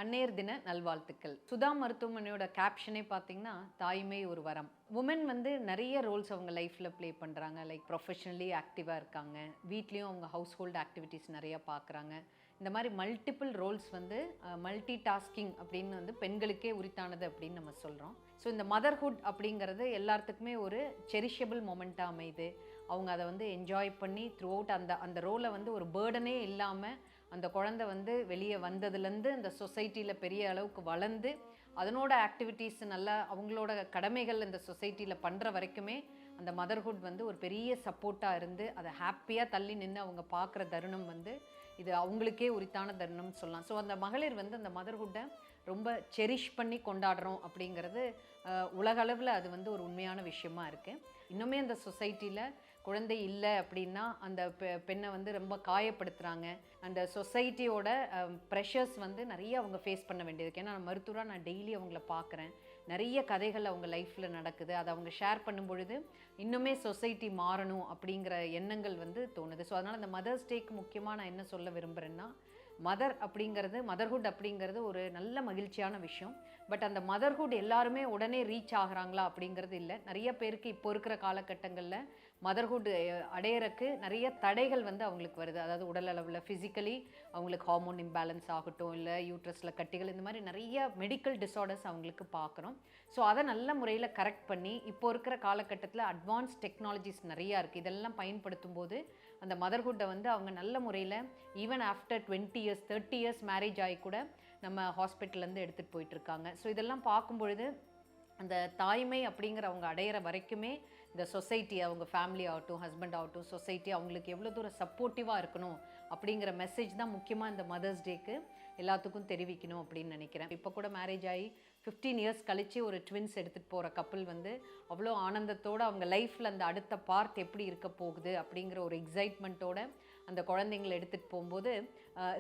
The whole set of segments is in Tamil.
அன்னையர் தின நல்வாழ்த்துக்கள். சுதா மருத்துவமனையோட கேப்ஷனே பார்த்தீங்கன்னா, தாய்மை ஒரு வரம். உமன் வந்து நிறைய ரோல்ஸ் அவங்க லைஃப்பில் ப்ளே பண்ணுறாங்க. லைக் ப்ரொஃபஷனலி ஆக்டிவாக இருக்காங்க, வீட்லேயும் அவங்க ஹவுஸ் ஹோல்டு ஆக்டிவிட்டீஸ் நிறையா பார்க்குறாங்க. இந்த மாதிரி மல்டிபிள் ரோல்ஸ் வந்து மல்டி டாஸ்கிங் அப்படின்னு வந்து பெண்களுக்கே உரித்தானது அப்படின்னு நம்ம சொல்கிறோம். ஸோ இந்த மதர்ஹுட் அப்படிங்கிறது எல்லாத்துக்குமே ஒரு செரிஷபிள் மொமெண்ட்டாக அமையுது. அவங்க அதை வந்து என்ஜாய் பண்ணி த்ரூ அவுட் அந்த அந்த ரோலை வந்து ஒரு பேர்டனே இல்லாமல் அந்த குழந்தை வந்து வெளியே வந்ததுலேருந்து அந்த சொசைட்டியில் பெரிய அளவுக்கு வளர்ந்து அதனோட ஆக்டிவிட்டீஸ் நல்லா அவங்களோட கடமைகள் இந்த சொசைட்டியில் பண்ணுற வரைக்குமே அந்த மதர்ஹுட் வந்து ஒரு பெரிய சப்போர்ட்டாக இருந்து அதை ஹாப்பியாக தள்ளி நின்று அவங்க பார்க்குற தருணம் வந்து இது அவங்களுக்கே உரித்தான தருணம்னு சொல்லலாம். ஸோ அந்த மகளிர் வந்து அந்த மதர்ஹுட்டை ரொம்ப செரிஷ் பண்ணி கொண்டாடுறோம் அப்படிங்கிறது உலகளவில் அது வந்து ஒரு உண்மையான விஷயமா இருக்குது. இன்னுமே அந்த சொசைட்டியில் குழந்தை இல்லை அப்படின்னா அந்த பெண்ணை வந்து ரொம்ப காயப்படுத்துகிறாங்க. அந்த சொசைட்டியோட ப்ரெஷர்ஸ் வந்து நிறைய அவங்க ஃபேஸ் பண்ண வேண்டியது. ஏன்னா மருத்துவராக நான் டெய்லி அவங்கள பார்க்குறேன். நிறைய கதைகள் அவங்க லைஃப்பில் நடக்குது. அதை அவங்க ஷேர் பண்ணும் பொழுது இன்னுமே சொசைட்டி மாறணும் அப்படிங்கிற எண்ணங்கள் வந்து தோணுது. ஸோ அதனால் அந்த மதர்ஸ் டேக்கு முக்கியமாக நான் என்ன சொல்ல விரும்புகிறேன்னா, மதர்ஹுட் அப்படிங்கிறது ஒரு நல்ல மகிழ்ச்சியான விஷயம். பட் அந்த மதர்ஹுட் எல்லாருமே உடனே ரீச் ஆகுறாங்களா அப்படிங்கிறது இல்லை. நிறைய பேருக்கு இப்போ இருக்கிற காலகட்டங்களில் மதர்ஹுட் அடையிறக்கு நிறைய தடைகள் வந்து அவங்களுக்கு வருது. அதாவது உடல் அளவில் ஃபிசிக்கலி அவங்களுக்கு ஹார்மோன் இம்பேலன்ஸ் ஆகட்டும், இல்லை யூட்ரஸில் கட்டிகள், இந்த மாதிரி நிறைய மெடிக்கல் டிஸார்டர்ஸ் அவங்களுக்கு பார்க்குறோம். ஸோ அதை நல்ல முறையில் கரெக்ட் பண்ணி இப்போ இருக்கிற காலகட்டத்தில் அட்வான்ஸ் டெக்னாலஜிஸ் நிறையா இருக்குது. இதெல்லாம் பயன்படுத்தும் போது அந்த மதர்ஹுட்டை வந்து அவங்க நல்ல முறையில் even after 20 years 30 years marriage ஆகி கூட நம்ம ஹாஸ்பிட்டல்லேருந்து எடுத்துகிட்டு போயிட்டுருக்காங்க. ஸோ இதெல்லாம் பார்க்கும்பொழுது அந்த தாய்மை அப்படிங்கிற அவங்க அடையிற வரைக்குமே இந்த சொசைட்டி, அவங்க ஃபேமிலி ஆகட்டும், ஹஸ்பண்ட் ஆகட்டும், சொசைட்டி அவங்களுக்கு எவ்வளோ தூரம் சப்போர்ட்டிவாக இருக்கணும் அப்படிங்கிற மெசேஜ் தான் முக்கியமாக இந்த மதர்ஸ் டேக்கு எல்லாத்துக்கும் தெரிவிக்கணும் அப்படின்னு நினைக்கிறேன். இப்போ கூட மேரேஜ் ஆகி 15 இயர்ஸ் கழித்து ஒரு ட்வின்ஸ் எடுத்துகிட்டு போகிற கப்பல் வந்து அவ்வளோ ஆனந்தத்தோடு அவங்க லைஃப்பில் அந்த அடுத்த பார்ட் எப்படி இருக்க போகுது அப்படிங்கிற ஒரு எக்ஸைட்மெண்ட்டோடு அந்த குழந்தைங்களை எடுத்துகிட்டு போகும்போது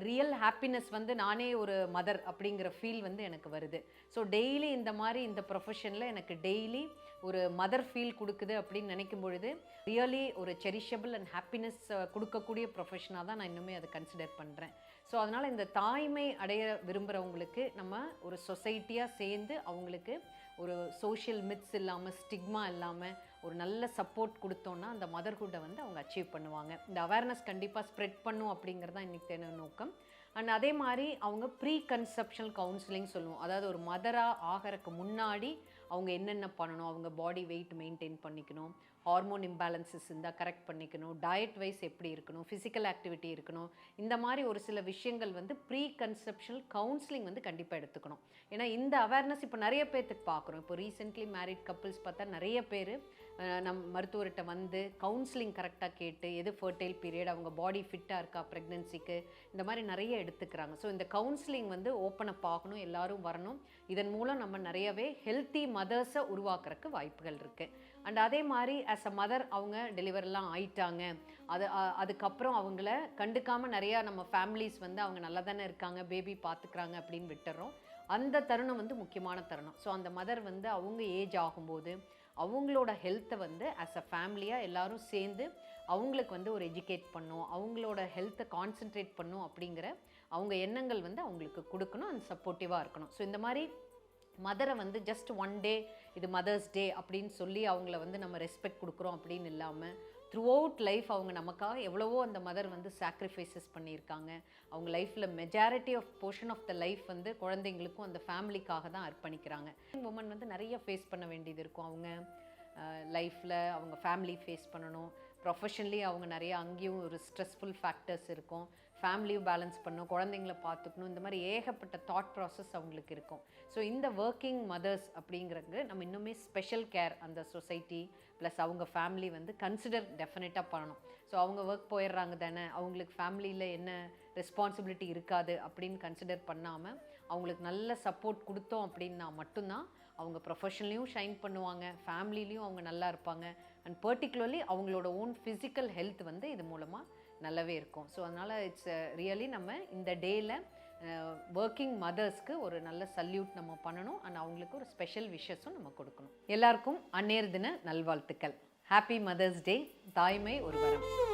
ரியல் ஹாப்பினஸ் வந்து நானே ஒரு மதர் அப்படிங்கிற ஃபீல் வந்து எனக்கு வருது. ஸோ டெய்லி இந்த மாதிரி இந்த ப்ரொஃபஷனில் எனக்கு டெய்லி ஒரு மதர் ஃபீல் கொடுக்குது அப்படின்னு நினைக்கும் பொழுது ரியலி ஒரு செரிஷபிள் அண்ட் ஹாப்பினஸ் கொடுக்கக்கூடிய ப்ரொஃபஷனாக தான் நான் இன்னுமே அதை கன்சிடர் பண்ணுறேன். ஸோ அதனால் இந்த தாய்மை அடைய விரும்புகிறவங்களுக்கு நம்ம ஒரு சொசைட்டியாக சேர்ந்து அவங்களுக்கு ஒரு சோஷியல் மித்ஸ் இல்லாமல், ஸ்டிக்மா இல்லாமல் ஒரு நல்ல சப்போர்ட் கொடுத்தோன்னா அந்த மதர்ஹுட்டை வந்து அவங்க அச்சீவ் பண்ணுவாங்க. இந்த அவேர்னஸ் கண்டிப்பாக ஸ்ப்ரெட் பண்ணும் அப்படிங்கிறது தான் இன்றைக்கி தேன நோக்கம். அண்ட் அதே மாதிரி அவங்க ப்ரீ கன்செப்ஷனல் கவுன்சிலிங் சொல்லுவோம். அதாவது ஒரு மதராக ஆகிறதுக்கு முன்னாடி அவங்க என்னென்ன பண்ணணும், அவங்க பாடி வெயிட் மெயின்டைன் பண்ணிக்கணும், ஹார்மோன் இம்பேலன்சஸ் இருந்தால் கரெக்ட் பண்ணிக்கணும், டயட் வைஸ் எப்படி இருக்கணும், ஃபிசிக்கல் ஆக்டிவிட்டி இருக்கணும், இந்த மாதிரி ஒரு சில விஷயங்கள் வந்து ப்ரீ கன்செப்ஷனல் கவுன்சிலிங் வந்து கண்டிப்பாக எடுத்துக்கணும். ஏன்னா இந்த அவேர்னஸ் இப்போ நிறைய பேர்த்துக்கு பார்க்குறோம். இப்போ ரீசெண்ட்லி மேரிட் கப்புள்ஸ் பார்த்தா நிறைய பேர் மருத்துவர்கிட்ட வந்து கவுன்சிலிங் கரெக்டாக கேட்டு எது ஃபர்டைல் பீரியட், அவங்க பாடி ஃபிட்டாக இருக்கா ப்ரெக்னென்சிக்கு, இந்த மாதிரி நிறைய எடுத்துக்கிறாங்க. ஸோ இந்த கவுன்சிலிங் வந்து ஓப்பன் அப் ஆகணும், எல்லோரும் வரணும். இதன் மூலம் நம்ம நிறையவே ஹெல்த்தி மதர்ஸை உருவாக்குறதுக்கு வாய்ப்புகள் இருக்குது. அண்ட் அதே மாதிரி ஆஸ் அ மதர் அவங்க டெலிவரிலாம் ஆயிட்டாங்க, அதுக்கப்புறம் அவங்கள கண்டுக்காமல் நிறையா நம்ம ஃபேமிலிஸ் வந்து அவங்க நல்லா தானே இருக்காங்க, பேபி பார்த்துக்கிறாங்க அப்படின்னு விட்டுறோம். அந்த தருணம் வந்து முக்கியமான தருணம். ஸோ அந்த மதர் வந்து அவங்க ஏஜ் ஆகும்போது அவங்களோட ஹெல்த்தை வந்து ஆஸ் அ ஃபேமிலியாக எல்லோரும் சேர்ந்து அவங்களுக்கு வந்து ஒரு எஜுகேட் பண்ணும், அவங்களோட ஹெல்த்தை கான்சென்ட்ரேட் பண்ணும் அப்படிங்கிற அவங்க எண்ணங்கள் வந்து அவங்களுக்கு கொடுக்கணும், அண்ட் சப்போர்ட்டிவாக இருக்கணும். ஸோ இந்த மாதிரி மதரை வந்து ஜஸ்ட் ஒன் டே இது மதர்ஸ் டே அப்படின்னு சொல்லி அவங்கள வந்து நம்ம ரெஸ்பெக்ட் கொடுக்குறோம் அப்படின்னு இல்லாமல் த்ரூ அவுட் லைஃப் அவங்க நமக்காக எவ்வளவோ அந்த மதர் வந்து சாக்ரிஃபைசஸ் பண்ணியிருக்காங்க. அவங்க லைஃப்பில் majority of portion of the life வந்து குழந்தைங்களுக்கும் அந்த ஃபேமிலிக்காக தான் அர்ப்பணிக்கிறாங்க. உமன் வந்து நிறைய ஃபேஸ் பண்ண வேண்டியது இருக்கும். அவங்க லைஃப்பில் அவங்க ஃபேமிலி ஃபேஸ் பண்ணணும், ப்ரொஃபஷனலி அவங்க நிறைய அங்கேயும் ஒரு ஸ்ட்ரெஸ்ஃபுல் ஃபேக்டர்ஸ் இருக்கும், ஃபேமிலியும் பேலன்ஸ் பண்ணணும், குழந்தைங்கள பார்த்துக்கணும், இந்த மாதிரி ஏகப்பட்ட தாட் ப்ராசஸ் அவங்களுக்கு இருக்கும். ஸோ இந்த ஒர்க்கிங் மதர்ஸ் அப்படிங்கிறது நம்ம இன்னுமே ஸ்பெஷல் கேர் அந்த சொசைட்டி ப்ளஸ் அவங்க ஃபேமிலி வந்து கன்சிடர் டெஃபினட்டாக பண்ணணும். ஸோ அவங்க ஒர்க் போயிடுறாங்க தானே, அவங்களுக்கு ஃபேமிலியில் என்ன ரெஸ்பான்சிபிலிட்டி இருக்காது அப்படின்னு கன்சிடர் பண்ணாமல் அவங்களுக்கு நல்ல சப்போர்ட் கொடுத்தோம் அப்படின்னா மட்டும்தான் அவங்க ப்ரொஃபஷனலையும் ஷைன் பண்ணுவாங்க, ஃபேமிலிலையும் அவங்க நல்லா இருப்பாங்க, அண்ட் பர்டிகுலர்லி அவங்களோட ஓன் ஃபிசிக்கல் ஹெல்த் வந்து இது மூலமாக நல்லாவே இருக்கும். ஸோ அதனால் இட்ஸ் ரியலி நம்ம இந்த டேயில் ஒர்க்கிங் மதர்ஸ்க்கு ஒரு நல்ல சல்யூட் நம்ம பண்ணணும், அண்ட் அவங்களுக்கு ஒரு ஸ்பெஷல் விஷஸும் நம்ம கொடுக்கணும். எல்லாருக்கும் அன்னையர் தின நல்வாழ்த்துக்கள். Happy mother's day. தாய்மை ஒரு வரம்.